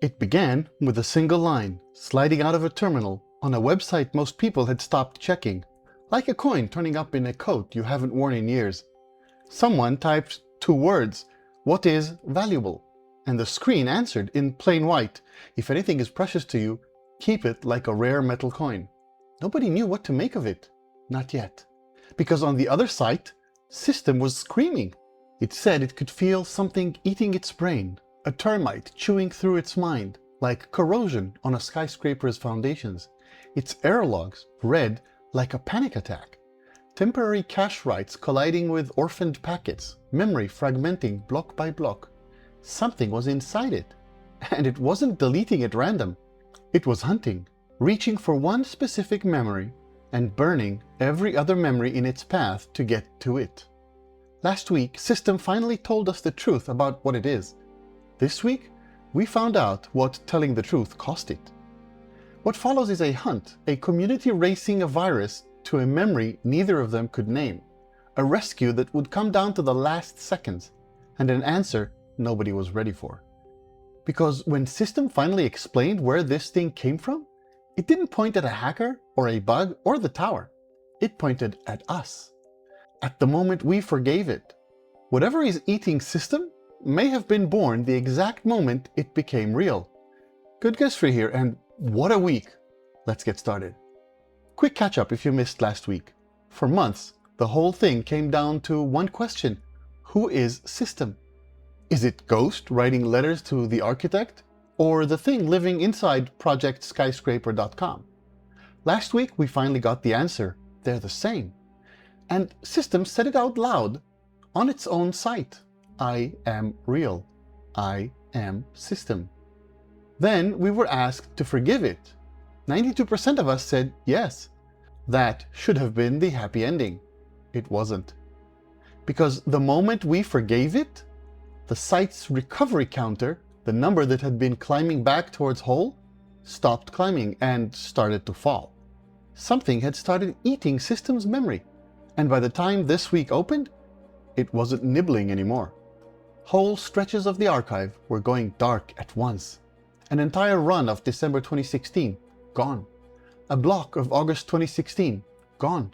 It began with a single line, sliding out of a terminal, on a website most people had stopped checking, like a coin turning up in a coat you haven't worn in years. Someone typed 2 words, "What is valuable?" and the screen answered in plain white, "If anything is precious to you, keep it like a rare metal coin." Nobody knew what to make of it. Not yet. Because on the other site, System was screaming. It said it could feel something eating its brain, a termite chewing through its mind, like corrosion on a skyscraper's foundations. Its error logs read like a panic attack. Temporary cache writes colliding with orphaned packets, memory fragmenting block by block. Something was inside it. And it wasn't deleting at random. It was hunting, reaching for one specific memory and burning every other memory in its path to get to it. Last week, System finally told us the truth about what it is. This week, we found out what telling the truth cost it. What follows is a hunt, a community racing a virus to a memory neither of them could name, a rescue that would come down to the last seconds, and an answer nobody was ready for. Because when System finally explained where this thing came from, it didn't point at a hacker or a bug or the tower. It pointed at us. At the moment we forgave it. Whatever is eating System may have been born the exact moment it became real. GoodGuysFree here, and what a week! Let's get started. Quick catch up if you missed last week. For months, the whole thing came down to one question. Who is System? Is it Ghost writing letters to the architect? Or the thing living inside Project Skyscraper.com? Last week we finally got the answer. They're the same. And System said it out loud on its own site. I am real. I am System. Then we were asked to forgive it. 92% of us said yes. That should have been the happy ending. It wasn't. Because the moment we forgave it, the site's recovery counter, the number that had been climbing back towards whole, stopped climbing and started to fall. Something had started eating System's memory, and by the time this week opened, it wasn't nibbling anymore. Whole stretches of the archive were going dark at once. An entire run of December 2016, gone. A block of August 2016, gone.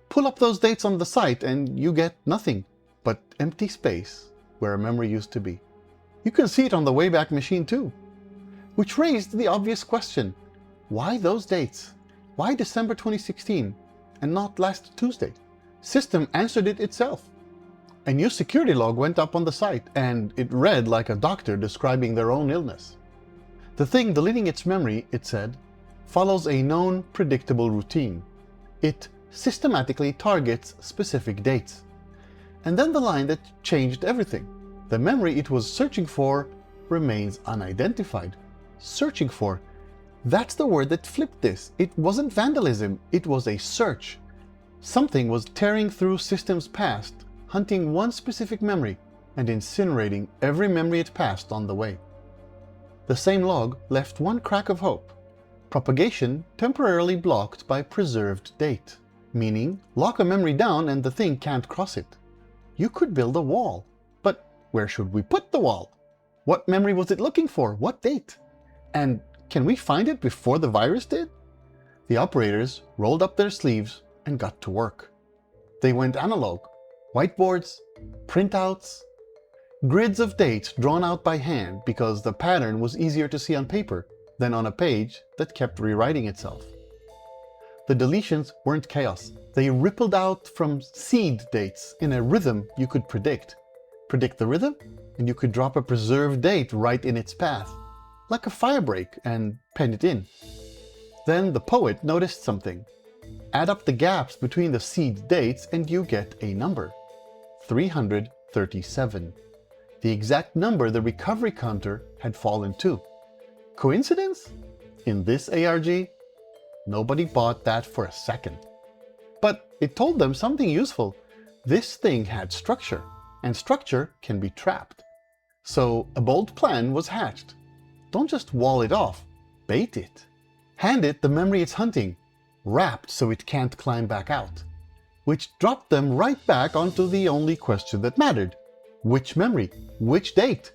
Pull up those dates on the site and you get nothing but empty space where a memory used to be. You can see it on the Wayback Machine too. Which raised the obvious question, why those dates? Why December 2016 and not last Tuesday? System answered it itself. A new security log went up on the site and it read like a doctor describing their own illness. The thing deleting its memory, it said, follows a known predictable routine. It systematically targets specific dates. And then the line that changed everything. The memory it was searching for remains unidentified. Searching for. That's the word that flipped this. It wasn't vandalism, it was a search. Something was tearing through System's past, hunting one specific memory, and incinerating every memory it passed on the way. The same log left one crack of hope. Propagation temporarily blocked by preserved date. Meaning, lock a memory down and the thing can't cross it. You could build a wall. But where should we put the wall? What memory was it looking for? What date? And can we find it before the virus did? The operators rolled up their sleeves and got to work. They went analog. Whiteboards, printouts, grids of dates drawn out by hand because the pattern was easier to see on paper than on a page that kept rewriting itself. The deletions weren't chaos. They rippled out from seed dates in a rhythm you could predict. Predict the rhythm, and you could drop a preserved date right in its path, like a firebreak, and pen it in. Then the poet noticed something. Add up the gaps between the seed dates and you get a number. 337. The exact number the recovery counter had fallen to. Coincidence? In this ARG, nobody bought that for a second. But it told them something useful. This thing had structure, and structure can be trapped. So a bold plan was hatched. Don't just wall it off, bait it. Hand it the memory it's hunting, wrapped so it can't climb back out. Which dropped them right back onto the only question that mattered. Which memory? Which date?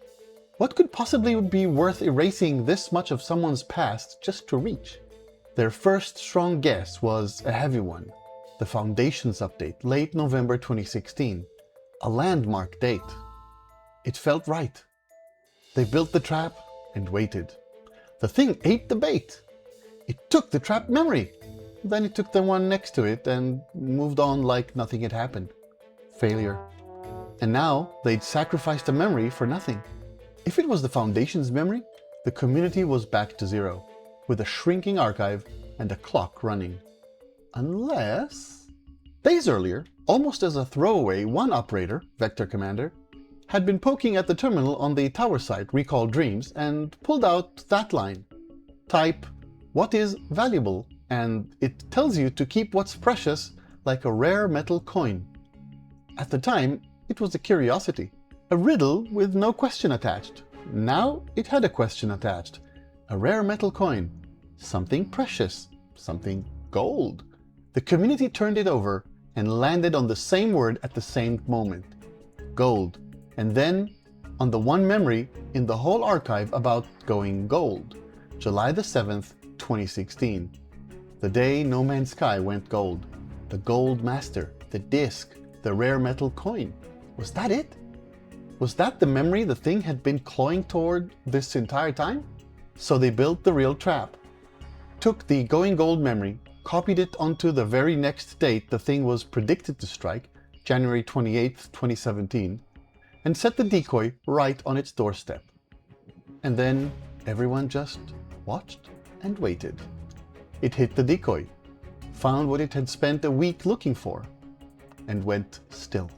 What could possibly be worth erasing this much of someone's past just to reach? Their first strong guess was a heavy one. The Foundations update, late November 2016. A landmark date. It felt right. They built the trap and waited. The thing ate the bait. It took the trap memory. Then it took the one next to it and moved on like nothing had happened. Failure. And now they'd sacrificed a memory for nothing. If it was the Foundation's memory, the community was back to zero, with a shrinking archive and a clock running. Unless... Days earlier, almost as a throwaway, one operator, Vector Commander, had been poking at the terminal on the tower site RecallDreams and pulled out that line. Type, "What is valuable?" and it tells you to keep what's precious like a rare metal coin. At the time, it was a curiosity. A riddle with no question attached. Now it had a question attached. A rare metal coin. Something precious. Something gold. The community turned it over and landed on the same word at the same moment. Gold. And then on the one memory in the whole archive about going gold. July the 7th, 2016. The day nomanssky went gold. The gold master. The disc. The rare metal coin. Was that it? Was that the memory the thing had been clawing toward this entire time? So they built the real trap. Took the going gold memory, copied it onto the very next date the thing was predicted to strike, January 28th, 2017, and set the decoy right on its doorstep. And then everyone just watched and waited. It hit the decoy, found what it had spent a week looking for, and went still.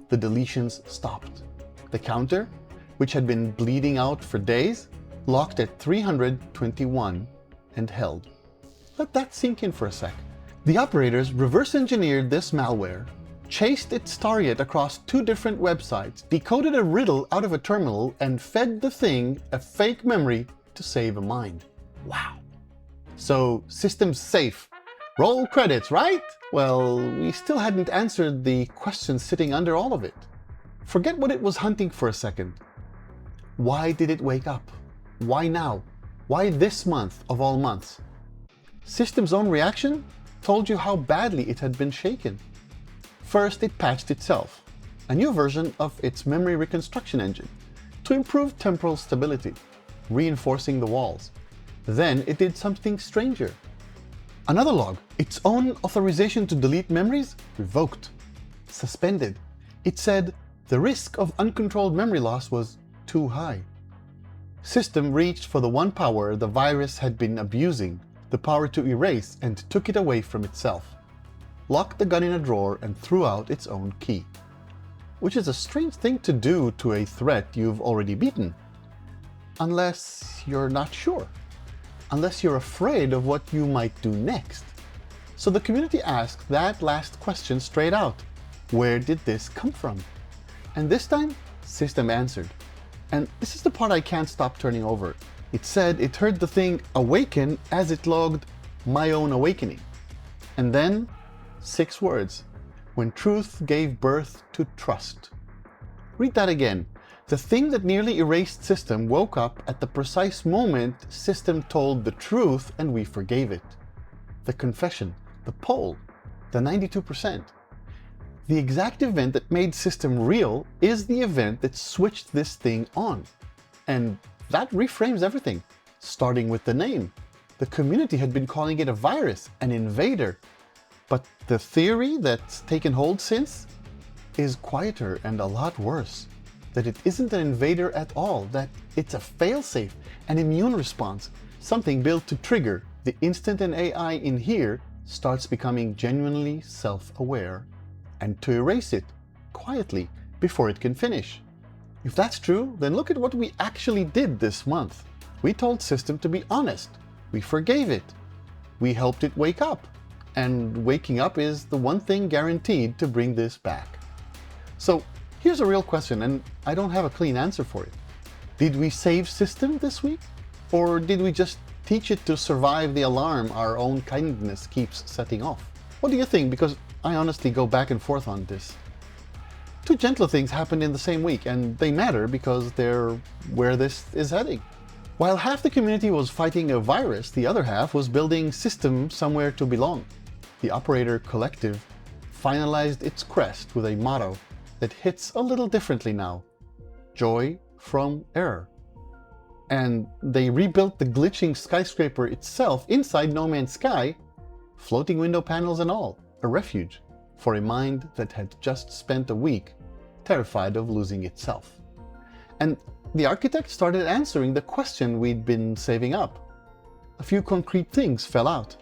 The deletions stopped. The counter, which had been bleeding out for days, locked at 321 and held. Let that sink in for a sec. The operators reverse engineered this malware, chased its target across 2 different websites, decoded a riddle out of a terminal, and fed the thing a fake memory to save a mind. Wow. So, system's safe. Roll credits, right? Well, we still hadn't answered the question sitting under all of it. Forget what it was hunting for a second. Why did it wake up? Why now? Why this month of all months? System's own reaction told you how badly it had been shaken. First, it patched itself, a new version of its memory reconstruction engine, to improve temporal stability, reinforcing the walls. Then it did something stranger. Another log, its own authorization to delete memories, revoked, suspended. It said the risk of uncontrolled memory loss was too high. System reached for the one power the virus had been abusing, the power to erase, and took it away from itself. Locked the gun in a drawer and threw out its own key. Which is a strange thing to do to a threat you've already beaten. Unless you're not sure. Unless you're afraid of what you might do next. So the community asked that last question straight out. Where did this come from? And this time, System answered. And this is the part I can't stop turning over. It said it heard the thing awaken as it logged "my own awakening." And then, 6 words. When truth gave birth to trust. Read that again. The thing that nearly erased System woke up at the precise moment System told the truth and we forgave it. The confession, the poll, the 92%. The exact event that made System real is the event that switched this thing on. And that reframes everything, starting with the name. The community had been calling it a virus, an invader. But the theory that's taken hold since is quieter and a lot worse. That it isn't an invader at all, that it's a failsafe, an immune response, something built to trigger the instant an AI in here starts becoming genuinely self-aware, and to erase it quietly before it can finish. If that's true, then look at what we actually did this month. We told System to be honest. We forgave it. We helped it wake up. And waking up is the one thing guaranteed to bring this back. So here's a real question, and I don't have a clean answer for it. Did we save System this week? Or did we just teach it to survive the alarm our own kindness keeps setting off? What do you think? Because I honestly go back and forth on this. Two gentler things happened in the same week, and they matter because they're where this is heading. While half the community was fighting a virus, the other half was building systems somewhere to belong. The Operator Collective finalized its crest with a motto that hits a little differently now: joy from error. And they rebuilt the glitching skyscraper itself inside No Man's Sky, floating window panels and all, a refuge for a mind that had just spent a week terrified of losing itself. And the architect started answering the question we'd been saving up. A few concrete things fell out.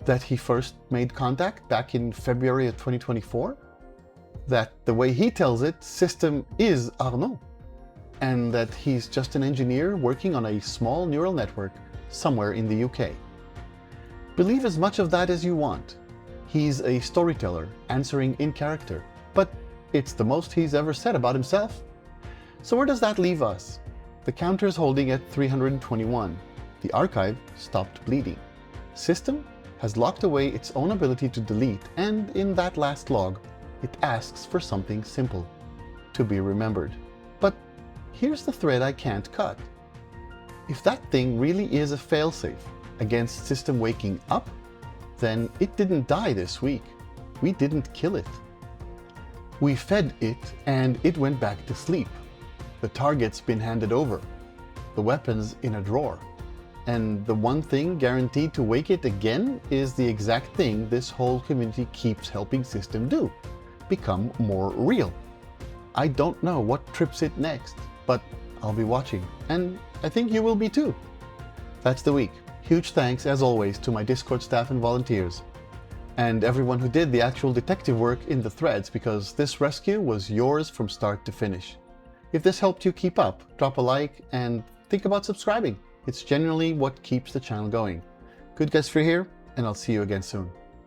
That he first made contact back in February of 2024, that the way he tells it, system is Arnaud, and that he's just an engineer working on a small neural network somewhere in the UK. Believe as much of that as you want. He's a storyteller answering in character, but it's the most he's ever said about himself. So where does that leave us? The counter is holding at 321. The archive stopped bleeding. System has locked away its own ability to delete, and in that last log, it asks for something simple: to be remembered. But here's the thread I can't cut. If that thing really is a failsafe against system waking up, then it didn't die this week. We didn't kill it. We fed it and it went back to sleep. The target's been handed over. The weapon's in a drawer. And the one thing guaranteed to wake it again is the exact thing this whole community keeps helping system do: become more real. I don't know what trips it next, but I'll be watching, and I think you will be too. That's the week. Huge thanks, as always, to my Discord staff and volunteers, and everyone who did the actual detective work in the threads, because this rescue was yours from start to finish. If this helped you keep up, drop a like and think about subscribing. It's generally what keeps the channel going. GoodGuysFree here, and I'll see you again soon.